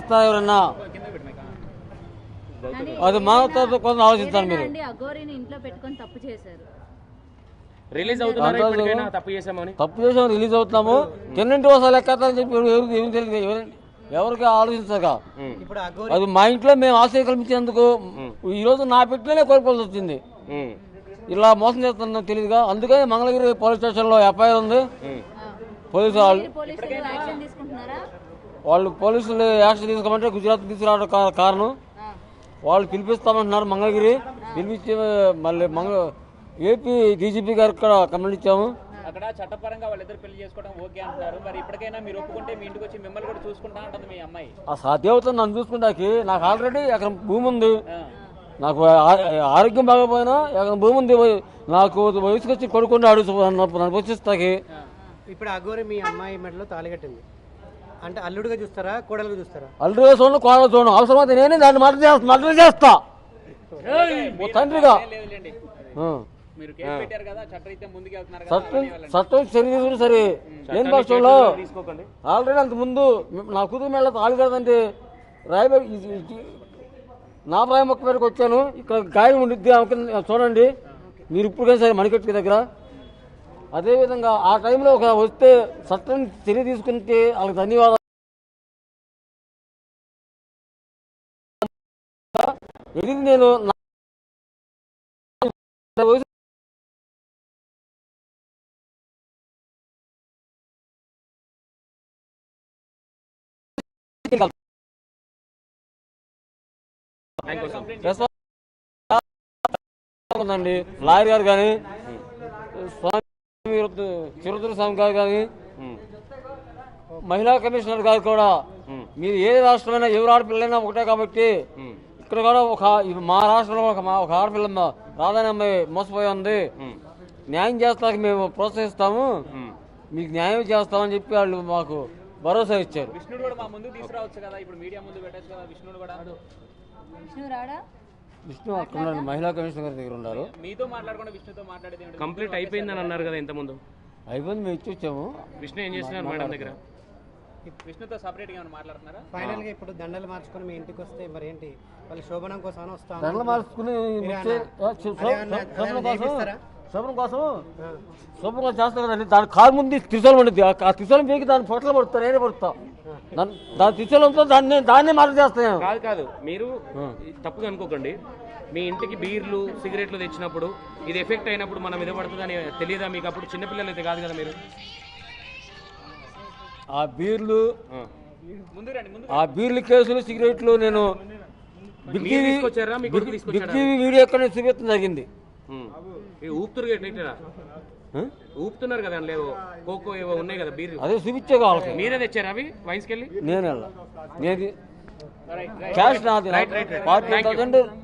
ఇస్తారా ఎవరన్నా? అది మానవతతో కొంత ఆలోచిస్తాను మీరు. రిలీజ్ అవుతున్నారు, తప్పు చేసాము రిలీజ్ అవుతున్నాము. తిన్నింటి కోసం లెక్కని చెప్పి ఏమి తెలియదు, ఎవరికి ఆలోచించక. అది మా ఇంట్లో మేము ఆశ్రయం కల్పించేందుకు ఈరోజు నా పెట్టినే కోల్పోవాల్సి వచ్చింది. ఇలా మోసం చేస్తున్నాం తెలియదుగా. అందుకని మంగళగిరి పోలీస్ స్టేషన్లో ఎఫ్ఐఆర్ ఉంది. పోలీసు వాళ్ళు పోలీసులు యాక్షన్ తీసుకోమంటే గుజరాత్ తీసుకురావడం కారణం. వాళ్ళు పిలిపిస్తామంటున్నారు మంగళగిరి. పిలిపించి మళ్ళీ ఏపీ డీజీపీ గారికి కూడా కంప్లైంట్ ఇచ్చాము. అక్కడ చట్టపరంగా వాళ్ళిద్దరు పెళ్లి చేసుకోవడం ఓకే అంటున్నారు. మరి ఇప్పటికైనా మీరు ఒప్పుకుంటే మీ ఇంటికి వచ్చి మిమ్మల్ని కూడా చూసుకుంటా అంటుంది మీ అమ్మాయి. ఆ సాధ్యవుతుంది నన్ను చూసుకుంటాకి. నాకు ఆల్రెడీ అక్కడ భూమి ఉంది. నాకు ఆరోగ్యం బాగపోయినా అక్కడ భూమి ఉంది. నాకు వయసుకు వచ్చి కొడుకుండా నన్ను పోషిస్తాకి. ఇప్పుడు అఘోరి మీ అమ్మాయి మెడలో తాళి కట్టింది అంటే అల్లుడుగా చూస్తారా, కోడలుగా చూస్తారా? అల్లుడుగా చూడండి, కోడలు చూడండి. అవసరమైతే నేనే దాన్ని మర్డర్ చేస్తా తండ్రిగా. చట్టం చర్య సరే లేని పక్షంలో ఆల్రెడీ అంత ముందు నా కూతురు మేళ తాళి కదంటే రాయబడి నా ప్రాయం మొక్క మేరకు వచ్చాను. ఇక్కడ గాయం ఉండిద్ది చూడండి మీరు ఇప్పుడు కానీ సరే మణికట్టుకి దగ్గర. అదేవిధంగా ఆ టైంలో ఒక వస్తే చట్టం చర్య తీసుకుంటే వాళ్ళకి ధన్యవాదాలు. ఇది నేను ఉందండి. లాయర్ గారు కానీ చిరుతూరు స్వామి గారు కానీ మహిళా కమిషనర్ గారు కూడా మీరు ఏ రాష్ట్రమైనా ఎవరు ఆడపిల్లైనా ఒకటే కాబట్టి ఇక్కడ కూడా మా రాష్ట్రంలో ఒక ఆడపిల్ల రాధాని అమ్మాయి మోసపోయి ఉంది. న్యాయం చేస్తానికి మేము ప్రోత్సహిస్తాము, మీకు న్యాయం చేస్తామని చెప్పి వాళ్ళు మాకు భరోసా ఇచ్చారు. విష్ణు అక్కడ మహిళా కమిషనర్ గారి దగ్గర ఉన్నారు. కంప్లీట్ అయిపోయిందని అన్నారు కదా ఇంతకుముందు. అయిపోయింది, మేము ఇచ్చి వచ్చాము. విష్ణు ఏం చేస్తున్నారు మేడం దగ్గర? విష్ణుతో సపరేట్ గా మాట్లాడుతున్నారా? ఫైనల్ గా ఇప్పుడు దండలు మార్చుకుని మీ ఇంటికి వస్తే మరి ఏంటి వాళ్ళు శోభనం కోసం వస్తాం? దండలు మార్చుకుని శోభనం కోసం చేస్తారు కదండి. దాని కారు ముందు త్రిశూలం ఉండిద్ది. ఆ త్రిశూలం పీకి దాన్ని పొట్టలు పడుతా, నేనే పడుతా. దాని త్రిశూలంతో దాన్నే మార్పు చేస్తాను. కాదు మీరు తప్పుగా అనుకోకండి. మీ ఇంటికి బీర్లు సిగరెట్లు తెచ్చినప్పుడు ఇది ఎఫెక్ట్ అయినప్పుడు మనం ఇది పడుతుందని తెలియదా మీకు? అప్పుడు చిన్నపిల్లలు అయితే కాదు కదా మీరు. ఆ బీర్లు కేసులు సిగరెట్లు నేను బిగ్ టీవీ వీడియో ఎక్కడ చూపించడం జరిగింది. ఊపుతున్నారు కదా, లేవు కోకో ఏవో ఉన్నాయి కదా బీర్లు, అదే చూపించే కావాలి. మీరే తెచ్చారా అవి వైన్స్కి వెళ్ళి? నేను క్యాష్ నాది 40,000